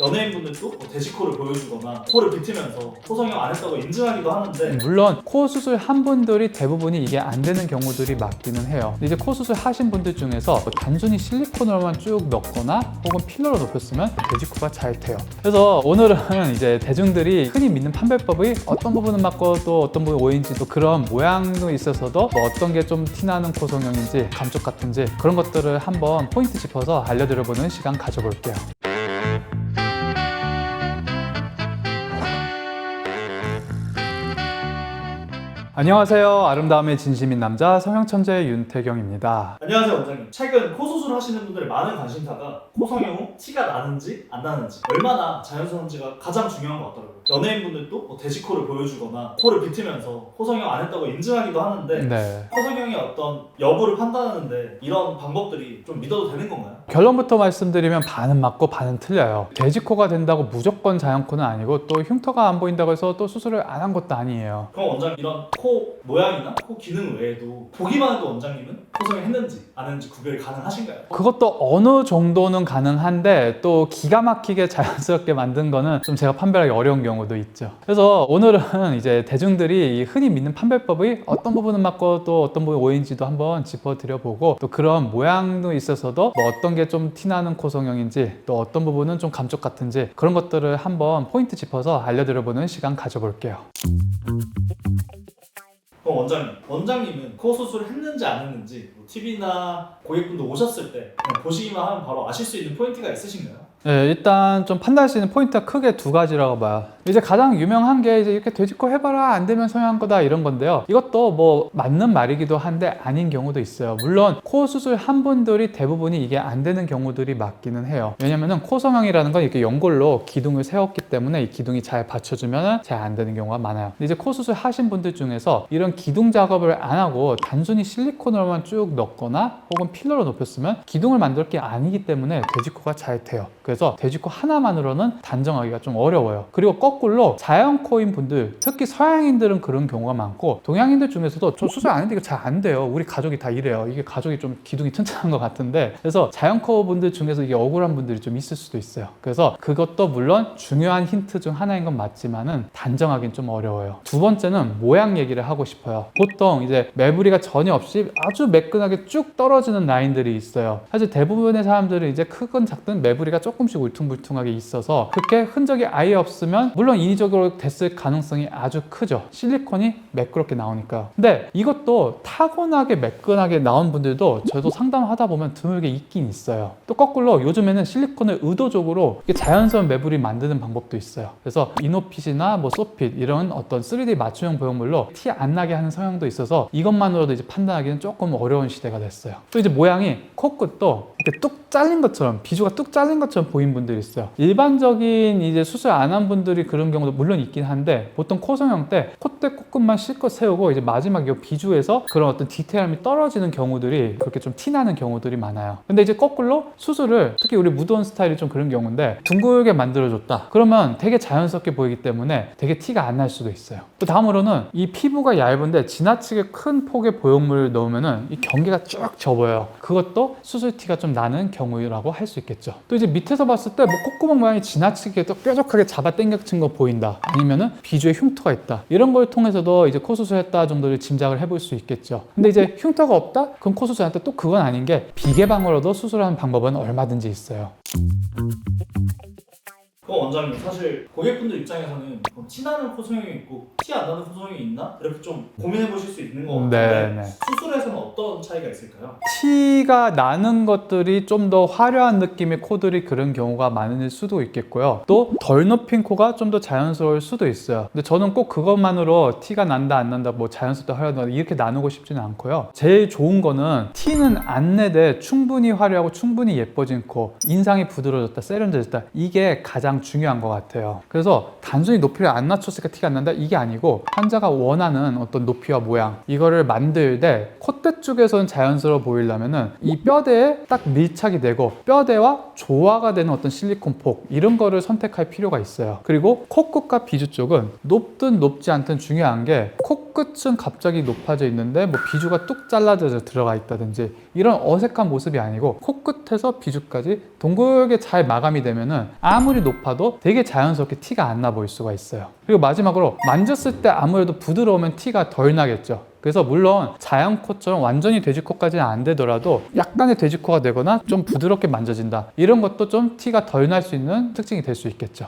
연예인분들도 뭐 돼지코를 보여주거나 코를 비트면서 코성형 안 했다고 인증하기도 하는데, 물론 코 수술 한 분들이 대부분이 이게 안 되는 경우들이 많기는 해요. 근데 이제 코 수술 하신 분들 중에서 단순히 실리콘으로만 쭉 넣거나 혹은 필러로 높였으면 돼지코가 잘 돼요. 그래서 오늘은 이제 대중들이 흔히 믿는 판별법이 어떤 부분은 맞고 또 어떤 부분이 오해인지, 또 그런 모양도 있어서도 뭐 어떤 게 좀 티나는 코 성형인지 감쪽 같은지 그런 것들을 한번 포인트 짚어서 알려드려보는 시간 가져볼게요. 안녕하세요. 아름다움의 진심인 남자 성형천재 윤태경입니다. 안녕하세요 원장님. 최근 코 수술 하시는 분들의 많은 관심사가 코성형 후 티가 나는지 안 나는지, 얼마나 자연스러운지가 가장 중요한 것 같더라고요. 연예인분들도 뭐 돼지코를 보여주거나 코를 비트면서 코성형 안 했다고 인증하기도 하는데, 네. 코성형의 어떤 여부를 판단하는데 이런 방법들이 좀 믿어도 되는 건가요? 결론부터 말씀드리면 반은 맞고 반은 틀려요. 돼지코가 된다고 무조건 자연코는 아니고, 또 흉터가 안 보인다고 해서 또 수술을 안 한 것도 아니에요. 그럼 원장님, 이런 코 모양이나 코 기능 외에도 보기만 해도 원장님은 코성형 했는지 안 했는지 구별이 가능하신가요? 그것도 어느 정도는 가능한데, 또 기가 막히게 자연스럽게 만든 거는 좀 제가 판별하기 어려운 경우도 있죠. 그래서 오늘은 이제 대중들이 흔히 믿는 판별법이 어떤 부분은 맞고 또 어떤 부분이 오해인지도 한번 짚어드려보고, 또 그런 모양도 있어서도 뭐 어떤 게 좀 티나는 코 성형인지, 또 어떤 부분은 좀 감쪽 같은지 그런 것들을 한번 포인트 짚어서 알려드려보는 시간 가져볼게요. 그럼 원장님은 코 수술을 했는지 안 했는지 뭐 TV나 고객분들 오셨을 때 그냥 보시기만 하면 바로 아실 수 있는 포인트가 있으신가요? 네, 일단 좀 판단할 수 있는 포인트가 크게 두 가지라고 봐요. 이제 가장 유명한 게 이제 이렇게 돼지코 해봐라 안 되면 성형한 거다 이런 건데요. 이것도 뭐 맞는 말이기도 한데 아닌 경우도 있어요. 물론 코 수술 한 분들이 대부분이 이게 안 되는 경우들이 맞기는 해요. 왜냐면은 코 성형이라는 건 이렇게 연골로 기둥을 세웠기 때문에 이 기둥이 잘 받쳐주면 잘 안 되는 경우가 많아요. 근데 이제 코 수술 하신 분들 중에서 이런 기둥 작업을 안 하고 단순히 실리콘으로만 쭉 넣거나 혹은 필러로 높였으면 기둥을 만들 게 아니기 때문에 돼지코가 잘 돼요. 그래서 돼지코 하나만으로는 단정하기가 좀 어려워요. 그리고 거꾸로 자연코인 분들, 특히 서양인들은 그런 경우가 많고, 동양인들 중에서도 저 수술 안 했는데 이거 잘 안 돼요, 우리 가족이 다 이래요, 이게 가족이 좀 기둥이 튼튼한 것 같은데, 그래서 자연코 분들 중에서 이게 억울한 분들이 좀 있을 수도 있어요. 그래서 그것도 물론 중요한 힌트 중 하나인 건 맞지만은 단정하긴 좀 어려워요. 두 번째는 모양 얘기를 하고 싶어요. 보통 이제 매부리가 전혀 없이 아주 매끈하게 쭉 떨어지는 라인들이 있어요. 사실 대부분의 사람들은 이제 크건 작든 매부리가 조금씩 울퉁불퉁하게 있어서 그렇게 흔적이 아예 없으면 물론 인위적으로 됐을 가능성이 아주 크죠. 실리콘이 매끄럽게 나오니까. 근데 이것도 타고나게 매끈하게 나온 분들도 저도 상담하다 보면 드물게 있긴 있어요. 또 거꾸로 요즘에는 실리콘을 의도적으로 자연스러운 매부리 만드는 방법도 있어요. 그래서 이노핏이나 뭐 소핏 이런 어떤 3D 맞춤형 보형물로 티 안 나게 하는 성향도 있어서 이것만으로도 이제 판단하기는 조금 어려운 시대가 됐어요. 또 이제 모양이 코끝도 이렇게 뚝 잘린 것처럼, 비주가 뚝 잘린 것처럼 보이는 분들이 있어요. 일반적인 이제 수술 안 한 분들이 그런 경우도 물론 있긴 한데, 보통 코 성형 때 콧대 코끝만 실컷 세우고 이제 마지막 이 비주에서 그런 어떤 디테일함이 떨어지는 경우들이 그렇게 좀 티나는 경우들이 많아요. 근데 이제 거꾸로 수술을, 특히 우리 무드온 스타일이 좀 그런 경우인데 둥글게 만들어줬다 그러면 되게 자연스럽게 보이기 때문에 되게 티가 안 날 수도 있어요. 또 다음으로는 이 피부가 얇은데 지나치게 큰 폭의 보형물을 넣으면은 이 경계가 쭉 접어요. 그것도 수술 티가 좀 나는 경우라고 할 수 있겠죠. 또 이제 밑에서 봤을 때 뭐 콧구멍 모양이 지나치게 또 뾰족하게 잡아 당겨친 거 보인다, 아니면은 비주에 흉터가 있다, 이런 걸 통해서도 이제 코 수술했다 정도를 짐작을 해볼 수 있겠죠. 근데 이제 흉터가 없다? 그럼 코 수술할 때 또 그건 아닌 게, 비개방으로도 수술하는 방법은 얼마든지 있어요. 그럼 원장님, 사실 고객분들 입장에서는 티나는 코성형이 있고 티 안 나는 코성형이 있나? 이렇게 좀 고민해 보실 수 있는 것 같은데, 네네. 수술에서는 어떤 차이가 있을까요? 티가 나는 것들이 좀 더 화려한 느낌의 코들이 그런 경우가 많을 수도 있겠고요. 또 덜 높인 코가 좀 더 자연스러울 수도 있어요. 근데 저는 꼭 그것만으로 티가 난다 안 난다, 뭐 자연스럽다 화려하다 이렇게 나누고 싶지는 않고요. 제일 좋은 거는 티는 안 내되 충분히 화려하고 충분히 예뻐진 코, 인상이 부드러워졌다, 세련돼졌다, 이게 가장 중요한 것 같아요. 그래서 단순히 높이를 안 낮췄으니까 티가 안 난다, 이게 아니고 환자가 원하는 어떤 높이와 모양, 이거를 만들 때 콧대 쪽에서는 자연스러워 보이려면은 이 뼈대에 딱 밀착이 되고 뼈대와 조화가 되는 어떤 실리콘 폭, 이런 거를 선택할 필요가 있어요. 그리고 코끝과 비주 쪽은 높든 높지 않든 중요한 게, 코 코끝은 갑자기 높아져 있는데 뭐 비주가 뚝 잘라져 들어가 있다든지 이런 어색한 모습이 아니고 코끝에서 비주까지 동글게 잘 마감이 되면은 아무리 높아도 되게 자연스럽게 티가 안 나 보일 수가 있어요. 그리고 마지막으로 만졌을 때 아무래도 부드러우면 티가 덜 나겠죠. 그래서 물론 자연 코처럼 완전히 돼지코까지는 안 되더라도 약간의 돼지코가 되거나 좀 부드럽게 만져진다, 이런 것도 좀 티가 덜 날 수 있는 특징이 될 수 있겠죠.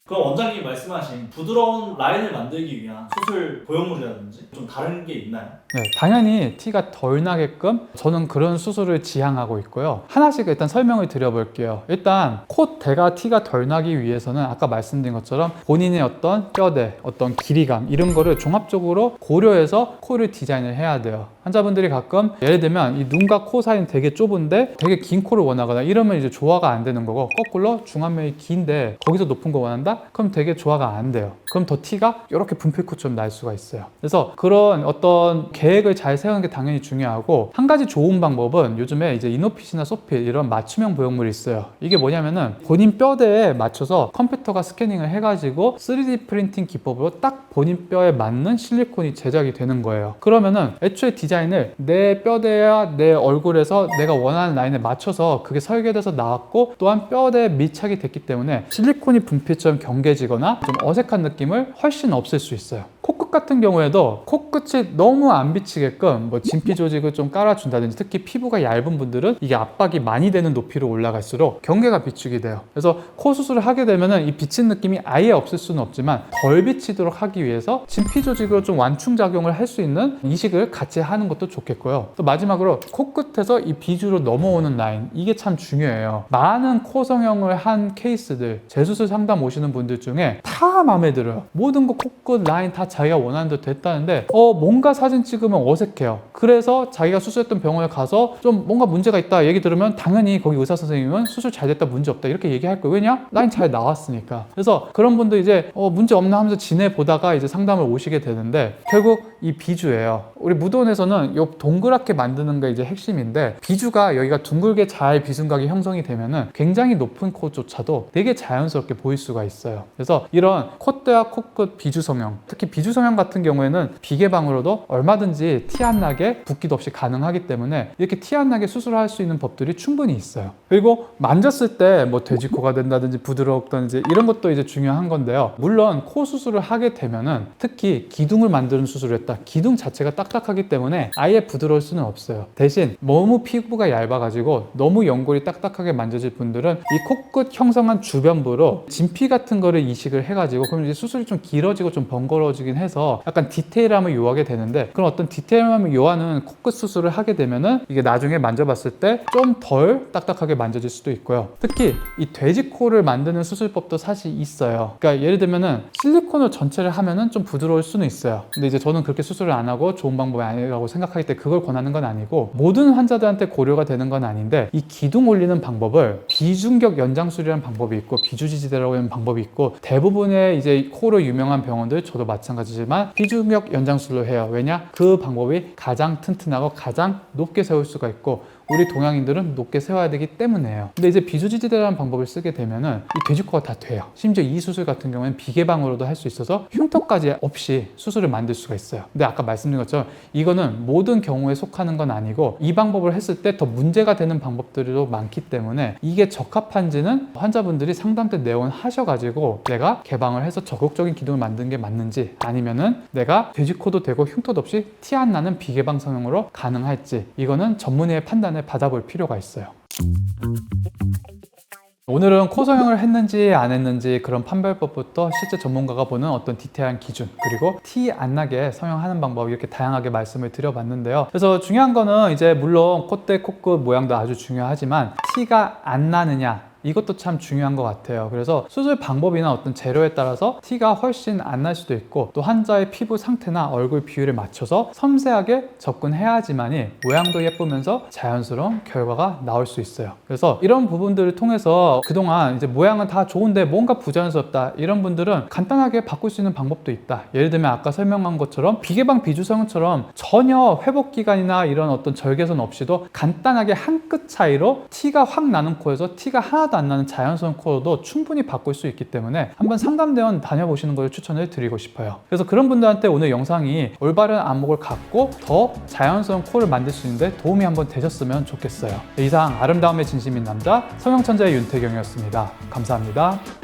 그럼 원장님이 말씀하신 부드러운 라인을 만들기 위한 수술 보형물이라든지 좀 다른 게 있나요? 네, 당연히 티가 덜 나게끔 저는 그런 수술을 지향하고 있고요. 하나씩 일단 설명을 드려볼게요. 일단 콧대가 티가 덜 나기 위해서는 아까 말씀드린 것처럼 본인의 어떤 뼈대, 어떤 길이감 이런 거를 종합적으로 고려해서 코를 디자인을 해야 돼요. 환자분들이 가끔 예를 들면 이 눈과 코 사이는 되게 좁은데 되게 긴 코를 원하거나 이러면 이제 조화가 안 되는 거고, 거꾸로 중안면이 긴데 거기서 높은 거 원한다? 그럼 되게 조화가 안 돼요. 그럼 더 티가 이렇게 분필코처럼 날 수가 있어요. 그래서 그런 어떤 계획을 잘 세우는 게 당연히 중요하고, 한 가지 좋은 방법은 요즘에 이제 이노핏이나 소핏 이런 맞춤형 보형물이 있어요. 이게 뭐냐면은 본인 뼈대에 맞춰서 컴퓨터가 스캐닝을 해가지고 3D 프린팅 기법으로 딱 본인 뼈에 맞는 실리콘이 제작이 되는 거예요. 그러면은 애초에 디자인을 내 뼈대와 내 얼굴에서 내가 원하는 라인에 맞춰서 그게 설계돼서 나왔고, 또한 뼈대에 밀착이 됐기 때문에 실리콘이 분필처럼 경계지거나 좀 어색한 느낌을 훨씬 없앨 수 있어요. 코끝 같은 경우에도 코끝이 너무 안 비치게끔 뭐 진피 조직을 좀 깔아준다든지, 특히 피부가 얇은 분들은 이게 압박이 많이 되는 높이로 올라갈수록 경계가 비추게 돼요. 그래서 코 수술을 하게 되면은 이 비친 느낌이 아예 없을 수는 없지만 덜 비치도록 하기 위해서 진피 조직으로 좀 완충 작용을 할 수 있는 이식을 같이 하는 것도 좋겠고요. 또 마지막으로 코끝에서 이 비주로 넘어오는 라인, 이게 참 중요해요. 많은 코 성형을 한 케이스들, 재수술 상담 오시는 분들 중에 다 마음에 들어요. 모든 거 코끝 라인 다 자기가 원하는 대로 됐다는데 뭔가 사진 찍으면 어색해요. 그래서 자기가 수술했던 병원에 가서 좀 뭔가 문제가 있다 얘기 들으면 당연히 거기 의사 선생님은 수술 잘 됐다, 문제 없다 이렇게 얘기할 거예요. 왜냐? 라인 잘 나왔으니까. 그래서 그런 분들 이제 문제 없나 하면서 지내보다가 이제 상담을 오시게 되는데, 결국 이 비주예요. 우리 무도원에서는 요 동그랗게 만드는 게 이제 핵심인데, 비주가 여기가 둥글게 잘 비순각이 형성이 되면은 굉장히 높은 코조차도 되게 자연스럽게 보일 수가 있어요. 그래서 이런 콧대와 코끝 비주 성형, 특히 비주 성형 같은 경우에는 비계방으로도 얼마든지 티 안 나게 붓기도 없이 가능하기 때문에 이렇게 티 안 나게 수술할 수 있는 법들이 충분히 있어요. 그리고 만졌을 때 뭐 돼지코가 된다든지 부드럽다든지 이런 것도 이제 중요한 건데요. 물론 코 수술을 하게 되면은, 특히 기둥을 만드는 수술을 했다, 기둥 자체가 딱딱하기 때문에 아예 부드러울 수는 없어요. 대신 너무 피부가 얇아가지고 너무 연골이 딱딱하게 만져질 분들은 이 코끝 형성한 주변부로 진피 같은 거를 이식을 해가지고, 그럼 이제 수술이 좀 길어지고 좀 번거로워지긴 해서 약간 디테일함을 요하게 되는데, 그런 어떤 디테일함을 요하는 코끝 수술을 하게 되면은 이게 나중에 만져봤을 때 좀 덜 딱딱하게 만져질 수도 있고요. 특히 이 돼지코를 만드는 수술법도 사실 있어요. 그러니까 예를 들면은 실리콘을 전체를 하면은 좀 부드러울 수는 있어요. 근데 이제 저는 그렇게 수술을 안 하고 좋은 방법이 아니라고 생각하기 때문에 그걸 권하는 건 아니고, 모든 환자들한테 고려가 되는 건 아닌데, 이 기둥 올리는 방법을 비중격 연장술이라는 방법이 있고 비주지지대라고 하는 방법이 있고, 대부분의 이제 코로 유명한 병원들, 저도 마찬가지지만 비중격 연장술로 해요. 왜냐? 그 방법이 가장 튼튼하고 가장 높게 세울 수가 있고, 우리 동양인들은 높게 세워야 되기 때문에요. 근데 이제 비주지지대라는 방법을 쓰게 되면은 이 돼지코가 다 돼요. 심지어 이 수술 같은 경우에는 비계방으로도 할 수 있어서 흉터까지 없이 수술을 만들 수가 있어요. 근데 아까 말씀드린 것처럼 이거는 모든 경우에 속하는 건 아니고, 이 방법을 했을 때 더 문제가 되는 방법들도 많기 때문에 이게 적합한지는 환자분들이 상담 때 내원 하셔가지고 내가 개방을 해서 적극적인 기둥을 만드는 게 맞는지, 아니면은 내가 돼지코도 되고 흉터도 없이 티 안 나는 비개방 성형으로 가능할지, 이거는 전문의의 판단을 받아볼 필요가 있어요. 오늘은 코 성형을 했는지 안 했는지 그런 판별법부터 실제 전문가가 보는 어떤 디테일한 기준, 그리고 티 안 나게 성형하는 방법, 이렇게 다양하게 말씀을 드려봤는데요. 그래서 중요한 거는 이제 물론 콧대, 코끝 모양도 아주 중요하지만 티가 안 나느냐, 이것도 참 중요한 것 같아요. 그래서 수술 방법이나 어떤 재료에 따라서 티가 훨씬 안 날 수도 있고, 또 환자의 피부 상태나 얼굴 비율에 맞춰서 섬세하게 접근해야지만이 모양도 예쁘면서 자연스러운 결과가 나올 수 있어요. 그래서 이런 부분들을 통해서 그동안 이제 모양은 다 좋은데 뭔가 부자연스럽다, 이런 분들은 간단하게 바꿀 수 있는 방법도 있다. 예를 들면 아까 설명한 것처럼 비계방 비주성형처럼 전혀 회복 기간이나 이런 어떤 절개선 없이도 간단하게 한 끗 차이로 티가 확 나는 코에서 티가 하나도 하나도 안 나는 자연스러운 코로도 충분히 바꿀 수 있기 때문에 한번 상담대원 다녀보시는 걸 추천을 드리고 싶어요. 그래서 그런 분들한테 오늘 영상이 올바른 안목을 갖고 더 자연스러운 코를 만들 수 있는데 도움이 한번 되셨으면 좋겠어요. 이상 아름다움의 진심인 남자 성형천재의 윤태경이었습니다. 감사합니다.